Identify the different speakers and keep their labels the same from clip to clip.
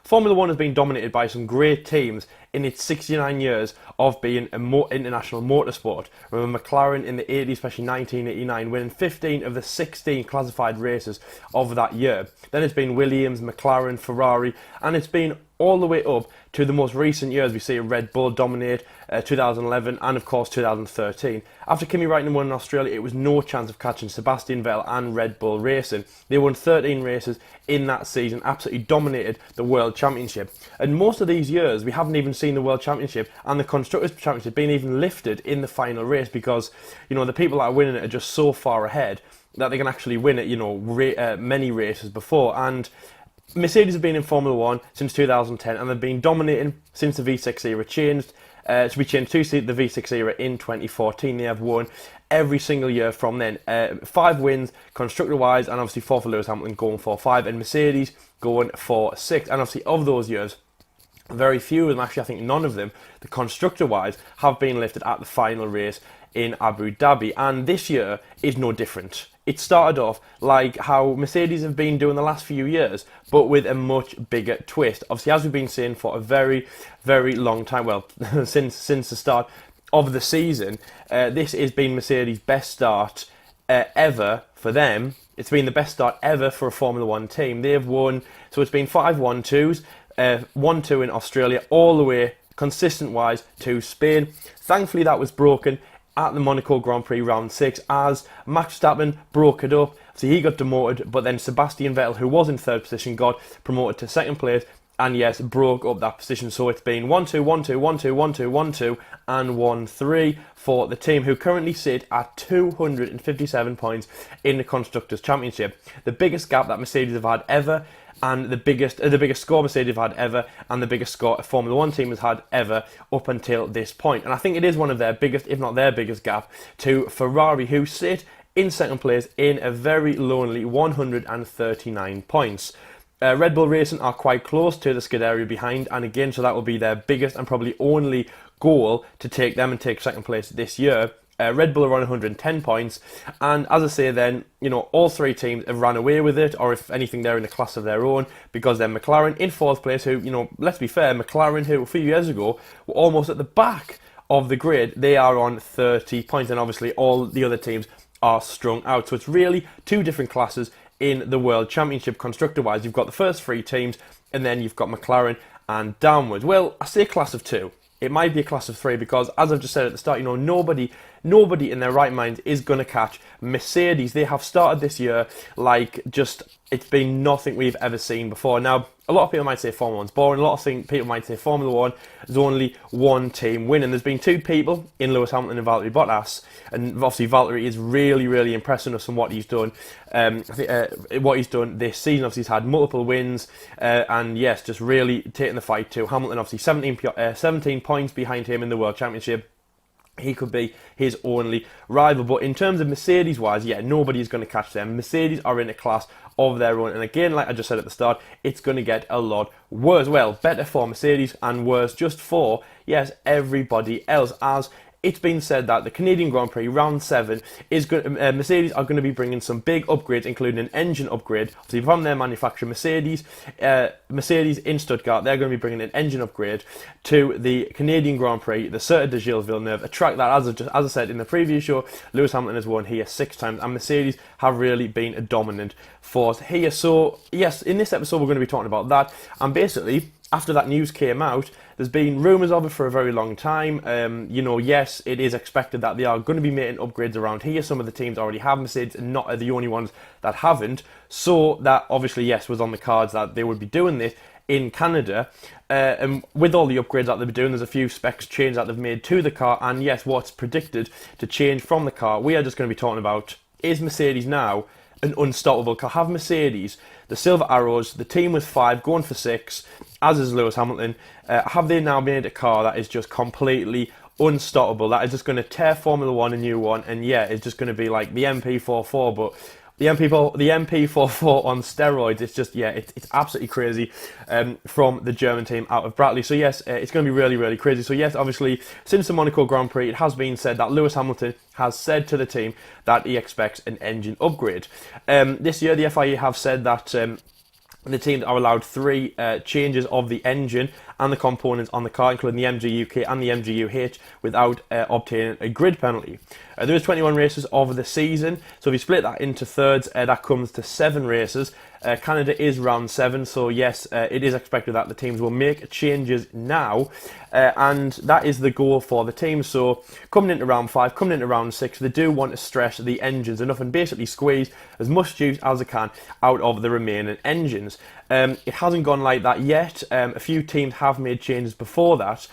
Speaker 1: Formula One has been dominated by some great teams in its 69 years of being a more international motorsport. Remember McLaren in the 80s, especially 1989, winning 15 of the 16 classified races of that year. Then it's been Williams, McLaren, Ferrari, and it's been all the way up to the most recent years. We see Red Bull dominate 2011 and of course 2013. After Kimi Raikkonen won in Australia, it was no chance of catching Sebastian Vettel and Red Bull Racing. They won 13 races in that season, absolutely dominated the World Championship. And most of these years, we haven't even seen the World Championship and the Constructors' Championship being even lifted in the final race because, you know, the people that are winning it are just so far ahead that they can actually win it, you know, many races before. And Mercedes have been in Formula One since 2010 and they've been dominating since the V6 era changed. So we changed to the V6 era in 2014. They have won every single year from then. 5 wins constructor-wise, and obviously 4 for Lewis Hamilton going for 5, and Mercedes going for 6. And obviously of those years, very few of them, actually I think none of them, the constructor-wise, have been lifted at the final race in Abu Dhabi. And this year is no different. It started off like how Mercedes have been doing the last few years, but with a much bigger twist. Obviously, as we've been saying for a very, very long time, well, since the start of the season, this has been Mercedes' best start ever for them. It's been the best start ever for a Formula One team. They've won, so it's been 5 1-2s, 1-2 in Australia, all the way, consistent-wise, to Spain. Thankfully, that was broken at the Monaco Grand Prix round 6 as Max Verstappen broke it up. So he got demoted, but then Sebastian Vettel, who was in 3rd position, got promoted to 2nd place and yes, broke up that position. So it's been 1-2, 1-2, 1-2, 1-2, 1-2 and 1-3 for the team, who currently sit at 257 points in the Constructors' Championship. The biggest gap that Mercedes have had ever, and the biggest score Mercedes have had ever, and the biggest score a Formula One team has had ever up until this point. And I think it is one of their biggest, if not their biggest gap, to Ferrari, who sit in 2nd place in a very lonely 139 points. Red Bull Racing are quite close to the Scuderia behind, and again, so that will be their biggest and probably only goal to take them and take 2nd place this year. Red Bull are on 110 points, and as I say then, you know, all 3 teams have ran away with it, or if anything, they're in a class of their own, because then McLaren in 4th place, who, you know, let's be fair, McLaren, who a few years ago were almost at the back of the grid, they are on 30 points, and obviously all the other teams are strung out. So it's really 2 different classes in the World Championship constructor-wise. You've got the first 3 teams, and then you've got McLaren and downwards. Well, I say class of 2. It might be a class of 3 because, as I've just said at the start, you know, nobody in their right mind is going to catch Mercedes. They have started this year like just, it's been nothing we've ever seen before. Now, a lot of people might say Formula 1's boring. A lot of people might say Formula 1 is only one team winning. There's been 2 people in Lewis Hamilton and Valtteri Bottas, and obviously Valtteri is really, really impressing us from what he's done. I think what he's done this season. Obviously, he's had multiple wins, and yes, just really taking the fight to Hamilton. Obviously, 17 points behind him in the World Championship. He could be his only rival. But in terms of Mercedes-wise, yeah, nobody's going to catch them. Mercedes are in a class of their own. And again, like I just said at the start, it's going to get a lot worse. Well, better for Mercedes and worse just for, yes, everybody else. As it's been said that the Canadian Grand Prix round 7 is going. Mercedes are going to be bringing some big upgrades, including an engine upgrade. Obviously, from their manufacturer, Mercedes in Stuttgart, they're going to be bringing an engine upgrade to the Canadian Grand Prix, the Circuit de Gilles Villeneuve, a track that, as I said in the previous show, Lewis Hamilton has won here 6 times, and Mercedes have really been a dominant force here. So, yes, in this episode, we're going to be talking about that, and basically, after that news came out, there's been rumours of it for a very long time. You know, yes, it is expected that they are going to be making upgrades around here. Some of the teams already have Mercedes and not are the only ones that haven't. So that obviously, yes, was on the cards that they would be doing this in Canada. And with all the upgrades that they've been doing, there's a few specs change that they've made to the car. And yes, what's predicted to change from the car, we are just going to be talking about, is Mercedes now an unstoppable car? Have Mercedes, the Silver Arrows, the team with 5 going for 6, as is Lewis Hamilton, have they now made a car that is just completely unstoppable, that is just going to tear Formula 1 a new one, and yeah, it's just going to be like the MP44, but the MP44 on steroids. It's just, yeah, it's absolutely crazy from the German team out of Brackley. So yes, it's going to be really, really crazy. So yes, obviously, since the Monaco Grand Prix, it has been said that Lewis Hamilton has said to the team that he expects an engine upgrade. This year, the FIA have said that The teams are allowed 3 changes of the engine and the components on the car, including the MGUK and the MGUH, without obtaining a grid penalty. There is 21 races of the season, so if you split that into thirds, that comes to 7 races. Canada is round 7, so yes, it is expected that the teams will make changes now, and that is the goal for the teams. So coming into round 5, coming into round 6, they do want to stress the engines enough and basically squeeze as much juice as they can out of the remaining engines. It hasn't gone like that yet. A few teams have made changes before that.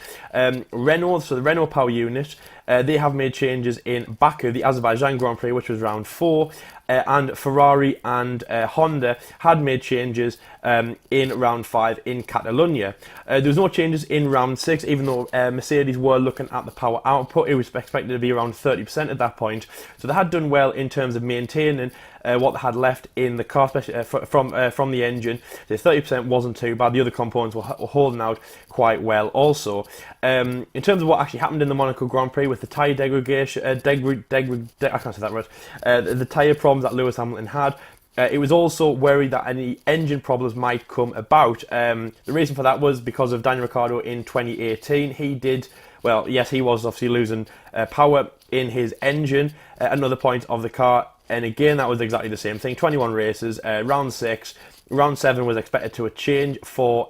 Speaker 1: Renault, so the Renault power unit, they have made changes in Baku, the Azerbaijan Grand Prix, which was round 4, and Ferrari and Honda had made changes in round 5 in Catalonia. There was no changes in round 6, even though Mercedes were looking at the power output. It was expected to be around 30% at that point, so they had done well in terms of maintaining what they had left in the car, especially from the engine. The 30% wasn't too bad. The other components were holding out quite well also. In terms of what actually happened in the Monaco Grand Prix with the tyre degradation, I can't say that right, the tyre problems that Lewis Hamilton had, it was also worried that any engine problems might come about. The reason for that was because of Daniel Ricciardo in 2018. He was obviously losing power in his engine at another point of the car. And again, that was exactly the same thing. 21 races, round 6, round 7 was expected to a change for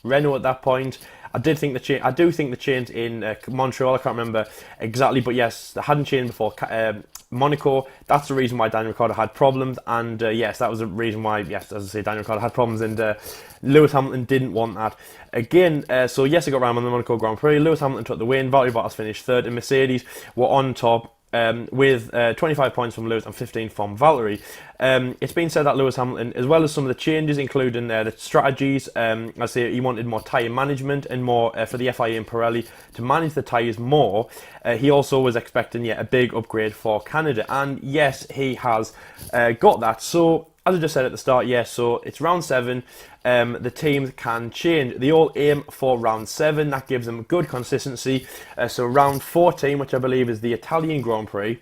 Speaker 1: Renault at that point. I do think the change in Montreal, I can't remember exactly, but yes, they hadn't changed before Monaco. That's the reason why Daniel Ricciardo had problems, and yes, that was the reason why, yes, as I say, Daniel Ricciardo had problems, and Lewis Hamilton didn't want that. Again, so yes, it got round on the Monaco Grand Prix. Lewis Hamilton took the win, Valtteri Bottas finished 3rd, and Mercedes were on top, with 25 points from Lewis and 15 from Valtteri. It's been said that Lewis Hamilton, as well as some of the changes, including the strategies, I say he wanted more tyre management and more for the FIA and Pirelli to manage the tyres more. He also was expecting a big upgrade for Canada, and yes, he has got that. So as I just said at the start, yes, so it's round 7. The teams can change. They all aim for round 7. That gives them good consistency. So round 14, which I believe is the Italian Grand Prix,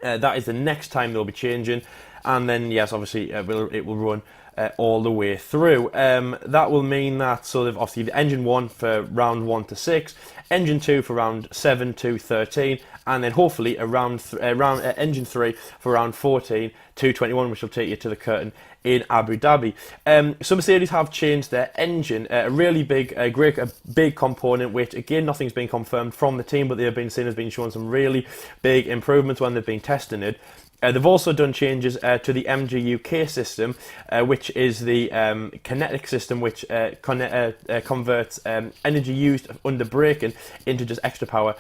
Speaker 1: that is the next time they'll be changing. And then, yes, obviously, it will run all the way through. That will mean that, so they've obviously the engine 1 for round 1 to 6, engine 2 for round 7 to 13, and then hopefully engine 3 for round 14 to 21, which will take you to the curtain in Abu Dhabi. So Mercedes have changed their engine, a really big, big component, which again, nothing's been confirmed from the team, but they have been seen as being shown some really big improvements when they've been testing it. They've also done changes to the MGUK system, which is the kinetic system, which converts energy used under braking into just extra power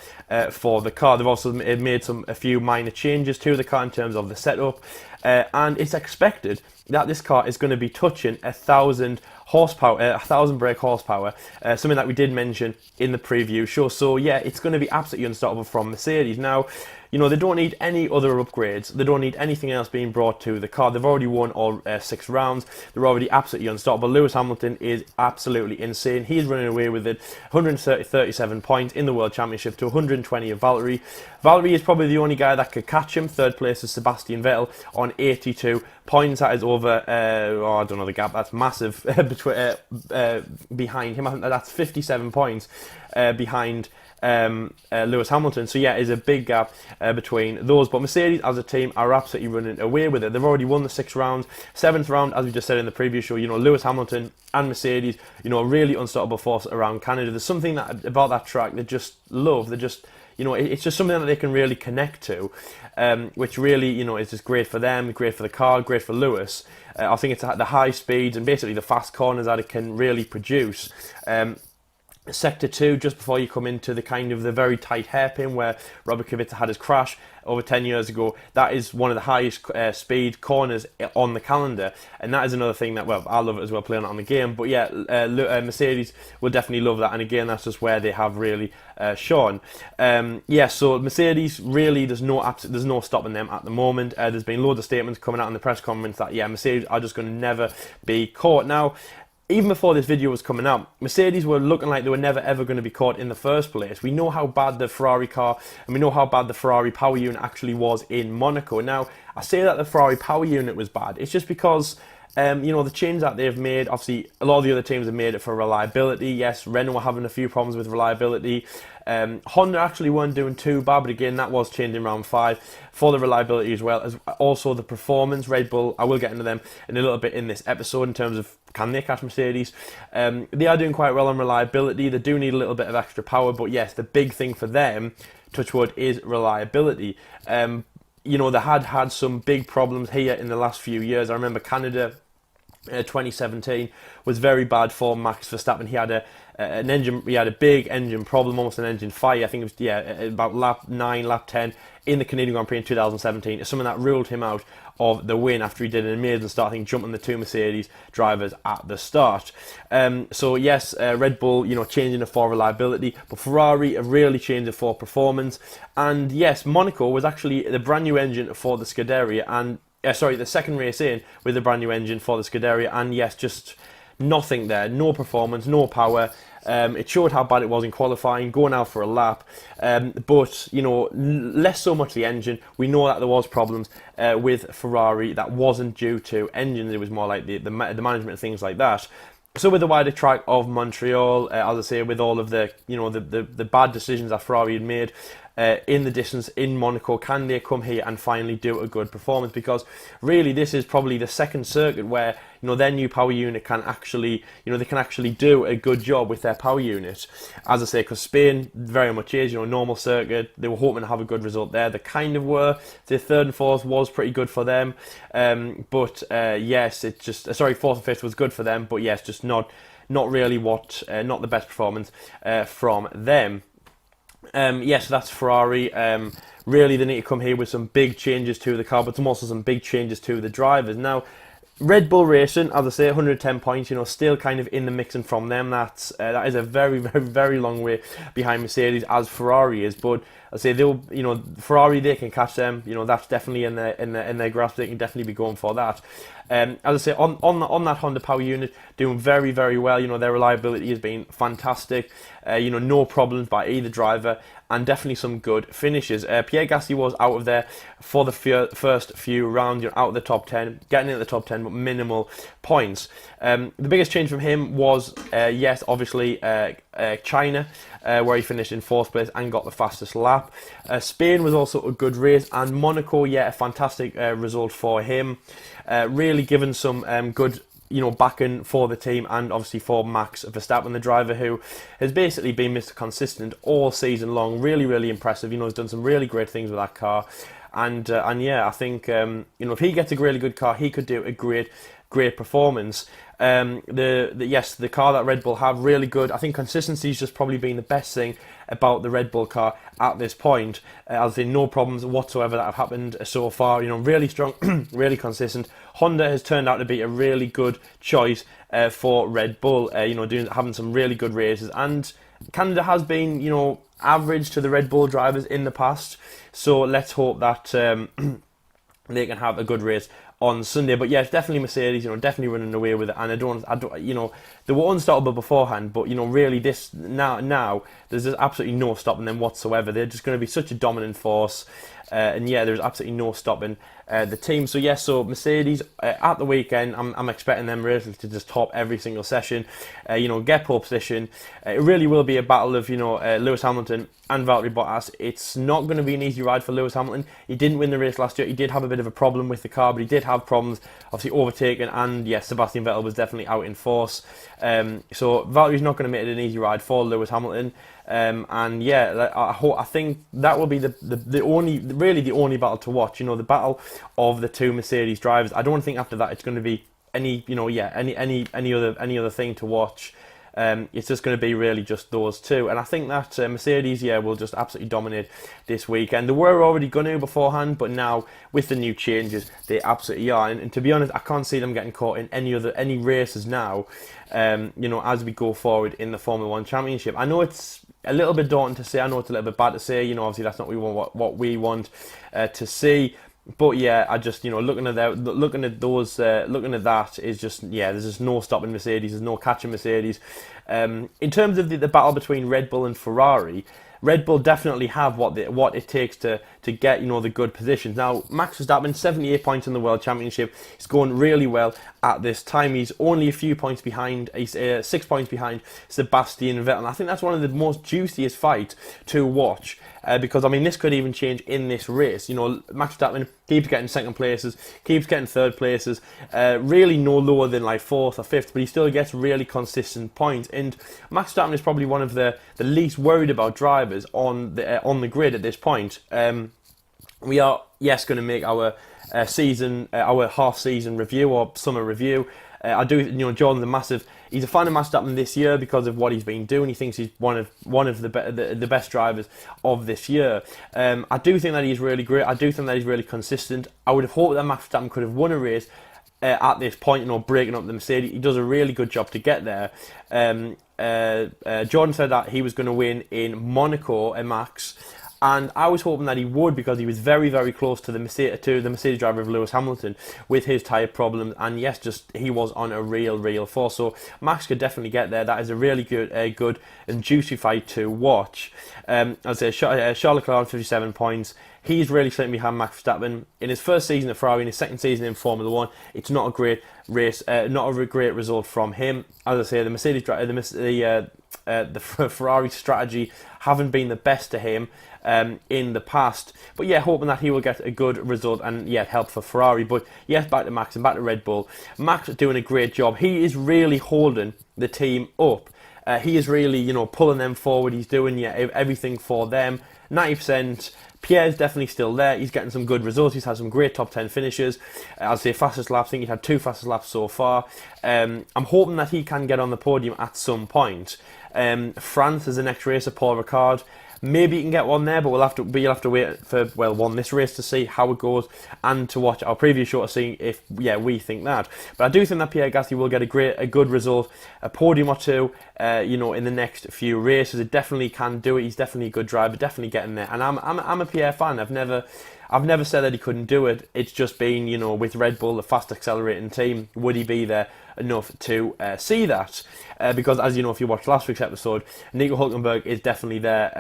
Speaker 1: for the car. They've also made a few minor changes to the car in terms of the setup, and it's expected that this car is going to be touching 1,000 horsepower, 1,000 brake horsepower, something that we did mention in the preview show. So yeah, it's going to be absolutely unstoppable from Mercedes. Now, you know, they don't need any other upgrades. They don't need anything else being brought to the car. They've already won all 6 rounds. They're already absolutely unstoppable. Lewis Hamilton is absolutely insane. He's running away with it. 137 points in the World Championship to 120 of Valtteri. Valtteri is probably the only guy that could catch him. 3rd place is Sebastian Vettel on 82 points. That is over, I don't know the gap. That's massive behind him. I think that's 57 points behind Lewis Hamilton. So yeah, it's a big gap between those. But Mercedes as a team are absolutely running away with it. They've already won the 6 rounds. 7th round, as we just said in the previous show, you know, Lewis Hamilton and Mercedes, you know, a really unstoppable force around Canada. There's something about that track they just love. They just, you know, it's just something that they can really connect to, which really, you know, is just great for them, great for the car, great for Lewis. I think it's the high speeds and basically the fast corners that it can really produce. Sector 2, just before you come into the kind of the very tight hairpin where Robert Kubica had his crash over 10 years ago, that is one of the highest speed corners on the calendar, and that is another thing that, well, I love it as well, playing it on the game. But yeah, Mercedes will definitely love that, and again, that's just where they have really shone. Yeah, so Mercedes, really, there's no stopping them at the moment. There's been loads of statements coming out in the press conference that, yeah, Mercedes are just going to never be caught. Now, even before this video was coming out, Mercedes were looking like they were never ever going to be caught in the first place. We know how bad the Ferrari car, and we know how bad the Ferrari power unit actually was in Monaco. Now, I say that the Ferrari power unit was bad. It's just because The change that they've made, obviously, a lot of the other teams have made it for reliability. Yes, Renault were having a few problems with reliability. Honda actually weren't doing too bad, but again, that was changed in round 5 for the reliability as well as also the performance. Red Bull, I will get into them in a little bit in this episode in terms of can they catch Mercedes. They are doing quite well on reliability. They do need a little bit of extra power, but yes, the big thing for them, touch wood, is reliability. They had some big problems here in the last few years. I remember Canada 2017 was very bad for Max Verstappen. He had a big engine problem, almost an engine fire. I think it was about lap 9, lap 10 in the Canadian Grand Prix in 2017. It's something that ruled him out of the win after he did an amazing start, I think, jumping the 2 Mercedes drivers at the start. Red Bull, changing it for reliability, but Ferrari have really changed it for performance. And yes, Monaco was actually the brand new engine for the Scuderia, and the second race in with the brand new engine for the Scuderia, and yes, just nothing there, no performance, no power. It showed how bad it was in qualifying, going out for a lap, but less so much the engine. We know that there was problems with Ferrari that wasn't due to engines. It was more like the management and things like that. So with the wider track of Montreal, as I say, with all of the bad decisions that Ferrari had made in the distance in Monaco, can they come here and finally do a good performance? Because really, this is probably the second circuit where their new power unit can actually do a good job with their power unit. As I say, because Spain very much is normal circuit. They were hoping to have a good result there. They kind of were. The third and fourth was pretty good for them, fourth and fifth was good for them. But yes, just not really not the best performance from them. So that's Ferrari. Really, they need to come here with some big changes to the car, but also some big changes to the drivers. Now, Red Bull Racing, as I say, 110 points, still kind of in the mixing from them. That is a very, very, very long way behind Mercedes, as Ferrari is. But I say Ferrari, they can catch them. That's definitely in their grasp. They can definitely be going for that. As I say, on that Honda power unit, doing very, very well. Their reliability has been fantastic. No problems by either driver, and definitely some good finishes. Pierre Gasly was out of there for the first few rounds, out of the top 10, getting into the top 10, but minimal points. The biggest change from him was, obviously, China, where he finished in 4th place and got the fastest lap. Spain was also a good race, and Monaco, a fantastic result for him. Really given some good backing for the team, and obviously for Max Verstappen, the driver who has basically been Mr. Consistent all season long. Really, really impressive. Has done some really great things with that car, and I think if he gets a really good car, he could do a great performance. The car that Red Bull have, really good. I think consistency has just probably been the best thing about the Red Bull car at this point. I'll say no problems whatsoever that have happened so far. Really strong, really consistent. Honda has turned out to be a really good choice for Red Bull. Having some really good races, and Canada has been average to the Red Bull drivers in the past. So let's hope that they can have a good race on Sunday. But yes, definitely Mercedes, definitely running away with it. And I don't, they were unstoppable beforehand, but really this now there's just absolutely no stopping them whatsoever. They're just going to be such a dominant force, there's absolutely no stopping the team. So Mercedes at the weekend, I'm expecting them really to just top every single session, get pole position. It really will be a battle of Lewis Hamilton and Valtteri Bottas. It's not going to be an easy ride for Lewis Hamilton. He didn't win the race last year. He did have a bit of a problem with the car, but he did have problems obviously overtaking, and yes, Sebastian Vettel was definitely out in force. So Valtteri's not going to make it an easy ride for Lewis Hamilton. I think that will be the only battle to watch. The battle of the 2 Mercedes drivers. I don't think after that it's going to be any other thing to watch. It's just going to be really just those 2, and I think that Mercedes will just absolutely dominate this weekend. They were already going to beforehand, but now with the new changes they absolutely are, and to be honest, I can't see them getting caught in any races now, as we go forward in the Formula 1 Championship. I know it's a little bit daunting to say, I know it's a little bit bad to say, obviously that's not what we want to see. But I just looking at that is just there's just no stopping Mercedes, there's no catching Mercedes. In terms of the battle between Red Bull and Ferrari, Red Bull definitely have what it takes to get, you know, the good positions. Now, Max Verstappen, 78 points in the World Championship. He's going really well at this time. He's only a few points behind. He's 6 points behind Sebastian Vettel. And I think that's one of the most juiciest fights to watch. Because, I mean, this could even change in this race. You know, Max Verstappen keeps getting second places, keeps getting third places, really no lower than like fourth or fifth, but he still gets really consistent points. And Max Verstappen is probably one of the least worried about drivers on the grid at this point. We are, yes, going to make our our half-season review or summer review. I do, you know, Jordan's he's a fan of Max Verstappen this year because of what he's been doing. He thinks he's one of the best drivers of this year. I do think that he's really great. I do think that he's really consistent. I would have hoped that Max Verstappen could have won a race at this point, you know, breaking up the Mercedes. He does a really good job to get there. Jordan said that he was going to win in Monaco, Max. And I was hoping that he would, because he was very, very close to the Mercedes driver of Lewis Hamilton with his tyre problems. And yes, he was on a real force. So Max could definitely get there. That is a really good and juicy fight to watch. As I say, Charles Leclerc, 57 points. He's really sitting behind Max Verstappen. In his first season at Ferrari, in his second season in Formula 1, it's not a great race, not a great result from him. As I say, the Ferrari strategy haven't been the best to him in the past. But yeah, hoping that he will get a good result and help for Ferrari. But yes, back to Max and back to Red Bull. Max is doing a great job. He is really holding the team up. He is really, you know, pulling them forward. He's doing everything for them. 90%. Pierre's definitely still there. He's getting some good results. He's had some great top 10 finishes. I'll say fastest laps. I think he's had 2 fastest laps so far. I'm hoping that he can get on the podium at some point. France is the next racer, Paul Ricard. Maybe you can get one there, but you'll have to wait for this race to see how it goes, and to watch our previous show to see if we think that. But I do think that Pierre Gasly will get a good result, a podium or two, in the next few races. It definitely can do it. He's definitely a good driver, definitely getting there. And I'm a Pierre fan. I've never said that he couldn't do it. It's just been, you know, with Red Bull, the fast accelerating team, would he be there enough to see that? Because, as you know, if you watched last week's episode, Nico Hülkenberg is definitely there,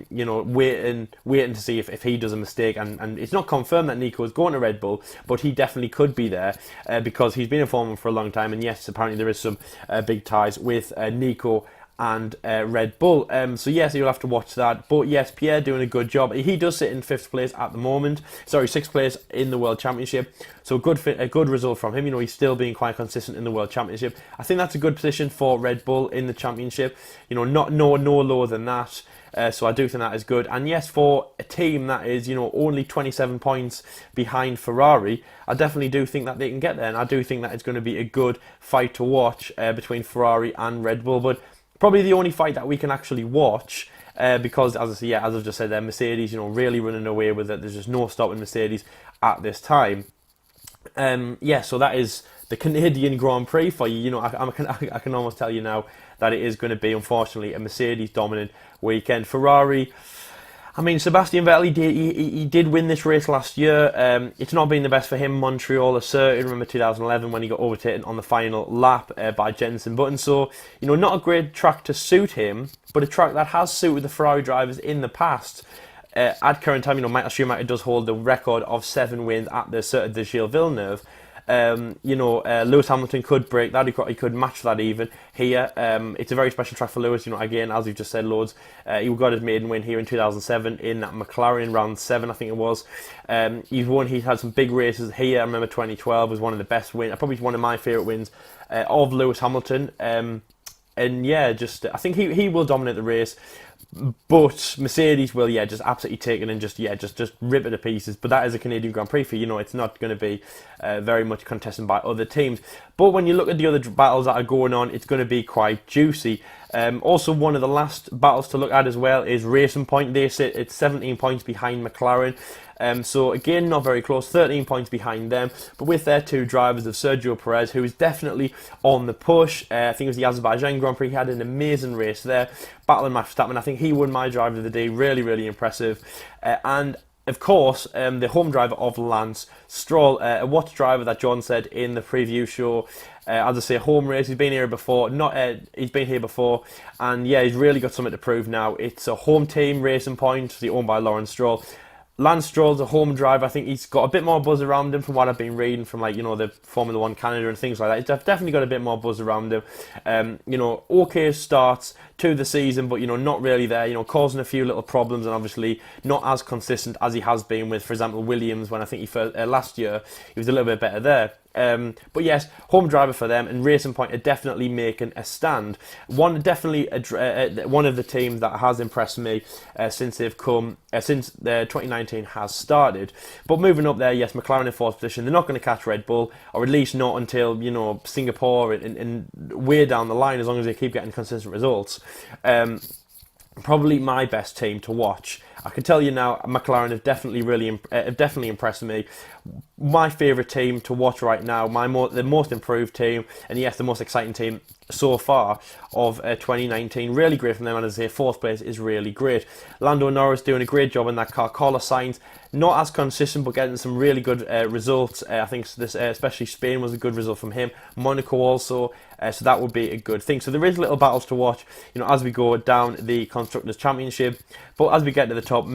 Speaker 1: waiting to see if he does a mistake. And it's not confirmed that Nico is going to Red Bull, but he definitely could be there because he's been in Formula 1 for a long time. And yes, apparently there is some big ties with Nico and Red Bull. So yes, you'll have to watch that. But yes, Pierre doing a good job. He does sit in 5th place at the moment. Sorry, 6th place in the World Championship. So a good result from him. You know, he's still being quite consistent in the World Championship. I think that's a good position for Red Bull in the Championship. You know, no lower than that. So I do think that is good. And yes, for a team that is, you know, only 27 points behind Ferrari, I definitely do think that they can get there. And I do think that it's going to be a good fight to watch between Ferrari and Red Bull. But probably the only fight that we can actually watch, because as I've just said, Mercedes, you know, really running away with it. There's just no stopping Mercedes at this time. So that is the Canadian Grand Prix for you. You know, I can almost tell you now that it is going to be, unfortunately, a Mercedes dominant weekend. Ferrari, I mean, Sebastian Vettel, he did win this race last year. It's not been the best for him. Montreal asserted. Remember 2011 when he got overtaken on the final lap by Jenson Button. So, you know, not a great track to suit him, but a track that has suited the Ferrari drivers in the past. At current time, you know, Michael Schumacher does hold the record of 7 wins at the Circuit de Gilles Villeneuve. Lewis Hamilton could break that. He could match that even here. It's a very special track for Lewis. You know, again, as we've just said, loads. He got his maiden win here in 2007 in that McLaren round 7, I think it was. He's had some big races here. I remember 2012 was one of the best wins. Probably one of my favourite wins of Lewis Hamilton. I think he will dominate the race. But Mercedes will, just absolutely take it and just rip it to pieces. But that is a Canadian Grand Prix for you know, it's not going to be very much contested by other teams. But when you look at the other battles that are going on, it's going to be quite juicy. Also, one of the last battles to look at as well is Racing Point. They sit at 17 points behind McLaren. So again, not very close, 13 points behind them. But with their 2 drivers of Sergio Perez, who is definitely on the push. I think it was the Azerbaijan Grand Prix. He had an amazing race there, battling Max Verstappen. I think he won my driver of the day. Really, really impressive. And of course, the home driver of Lance Stroll, a watch driver that John said in the preview show. As I say, home race. He's been here before. He's been here before, and yeah, he's really got something to prove now. It's a home team, Racing Point, owned by Lawrence Stroll. Lance Stroll's a home driver. I think he's got a bit more buzz around him from what I've been reading from, like, the Formula One Canada and things like that. He's definitely got a bit more buzz around him. Okay starts to the season, but not really there. Causing a few little problems, and obviously not as consistent as he has been with, for example, Williams. When I think last year he was a little bit better there. But yes, home driver for them, and Racing Point are definitely making a stand. One of the teams that has impressed me since they've come, since the 2019 has started. But moving up there, yes, McLaren in fourth position. They're not going to catch Red Bull, or at least not until Singapore and way down the line, as long as they keep getting consistent results. Probably my best team to watch. I can tell you now, McLaren have definitely impressed me. My favourite team to watch right now, the most improved team, and yes, the most exciting team so far of 2019. Really great from them, and as I say, fourth place is really great. Lando Norris doing a great job in that car. Carlos Sainz, not as consistent, but getting some really good results. I think this, especially Spain, was a good result from him. Monaco also, so that would be a good thing. So there is little battles to watch, as we go down the Constructors' Championship. But as we get to the top,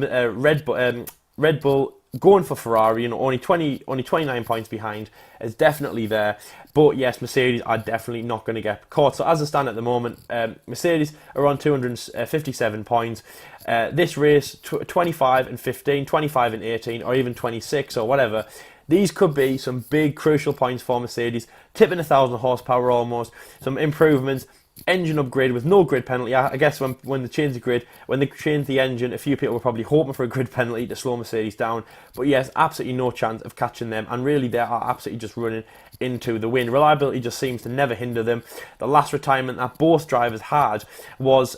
Speaker 1: Red Bull going for Ferrari, only 29 points behind, is definitely there. But yes, Mercedes are definitely not going to get caught. So as I stand at the moment, Mercedes are on 257 points. This race, 25 and 15, 25 and 18, or even 26 or whatever. These could be some big crucial points for Mercedes, tipping 1,000 horsepower almost, some improvements. Engine upgrade with no grid penalty. I guess when they changed the engine, a few people were probably hoping for a grid penalty to slow Mercedes down. But yes, absolutely no chance of catching them, and really they are absolutely just running into the wind. Reliability just seems to never hinder them. The last retirement that both drivers had was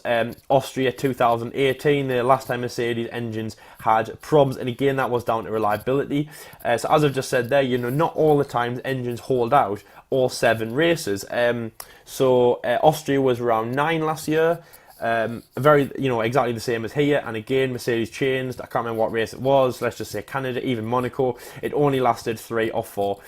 Speaker 1: Austria 2018, the last time Mercedes engines had problems, and again that was down to reliability. So as I've just said there, not all the times engines hold out all 7 races. Austria was around 9 last year. Exactly the same as here, and again Mercedes changed. I can't remember what race it was. Let's just say Canada, even Monaco. It only lasted 3 or 4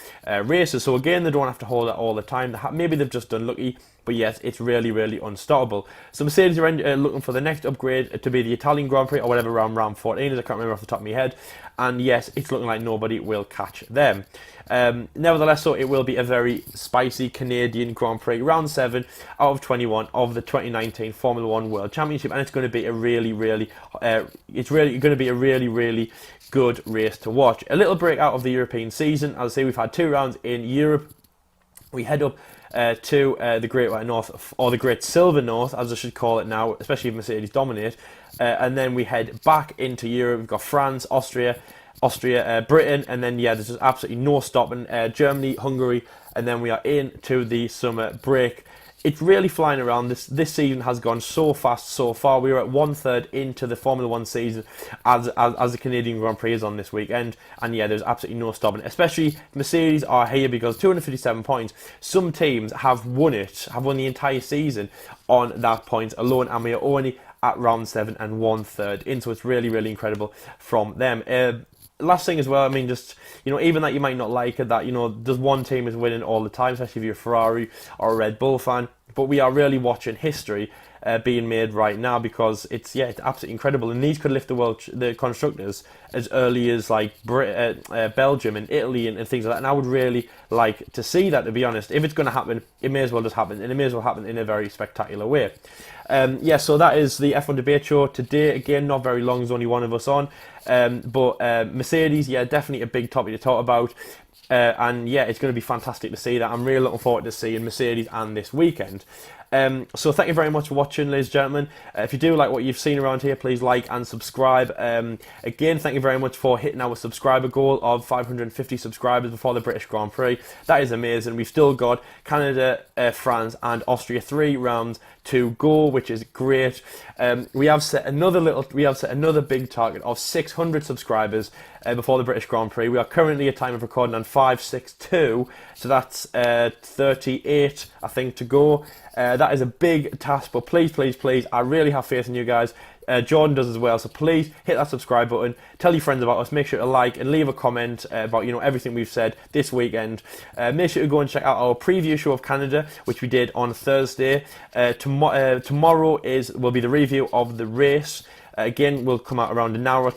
Speaker 1: races. So again, they don't have to hold it all the time. Maybe they've just done lucky, but yes, it's really, really unstoppable. So Mercedes are looking for the next upgrade to be the Italian Grand Prix, or whatever round 14 is. I can't remember off the top of my head. And yes, it's looking like nobody will catch them. Nevertheless, so it will be a very spicy Canadian Grand Prix, round 7 out of 21 of the 2019 Formula One World Championship, and it's going to be a really good race to watch. A little break out of the European season. As I say, we've had 2 rounds in Europe. We head up to the Great White North, or the Great Silver North, as I should call it now, especially if Mercedes dominate. And then we head back into Europe. We've got France, Austria, Britain, and then there's just absolutely no stopping. Germany, Hungary, and then we are into the summer break. It's really flying around. This season has gone so fast so far. We are at 1/3 into the Formula One season as the Canadian Grand Prix is on this weekend, and there's absolutely no stopping. Especially Mercedes are here because 257 points. Some teams have won the entire season on that point alone, and we are only at round 7 and 1/3 in. So it's really, really incredible from them. Last thing as well, I mean, just, even that you might not like it, that, there's one team is winning all the time, especially if you're a Ferrari or a Red Bull fan, but we are really watching history being made right now, because it's absolutely incredible, and these could lift the constructors as early as like Belgium and Italy and things like that, and I would really like to see that, to be honest. If it's going to happen, it may as well just happen, and it may as well happen in a very spectacular way. So that is the F1 debate show today. Again, not very long, there's only one of us on. But Mercedes, definitely a big topic to talk about. It's going to be fantastic to see that. I'm really looking forward to seeing Mercedes and this weekend. So thank you very much for watching, ladies and gentlemen. If you do like what you've seen around here, please like and subscribe. Again, thank you very much for hitting our subscriber goal of 550 subscribers before the British Grand Prix. That is amazing. We've still got Canada, France and Austria 3 rounds to go, which is great. We have set another big target of 600 subscribers before the British Grand Prix. We are currently at time of recording on 562, so that's 38 I think to go. That is a big task, but please, I really have faith in you guys. Jordan does as well. So please hit that subscribe button, tell your friends about us, make sure to like and leave a comment about everything we've said this weekend. Make sure to go and check out our preview show of Canada, which we did on Thursday. Tomorrow will be the review of the race. Again, we'll come out around an hour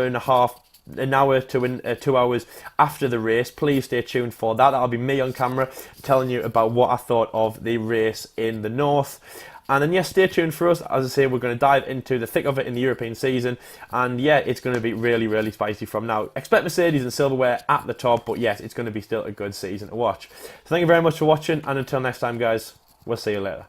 Speaker 1: and a half, an hour to 2 hours after the race. Please stay tuned for that. That'll be me on camera telling you about what I thought of the race in the north. And then, stay tuned for us. As I say, we're going to dive into the thick of it in the European season. And it's going to be really, really spicy from now. Expect Mercedes and silverware at the top. But yes, it's going to be still a good season to watch. So thank you very much for watching. And until next time, guys, we'll see you later.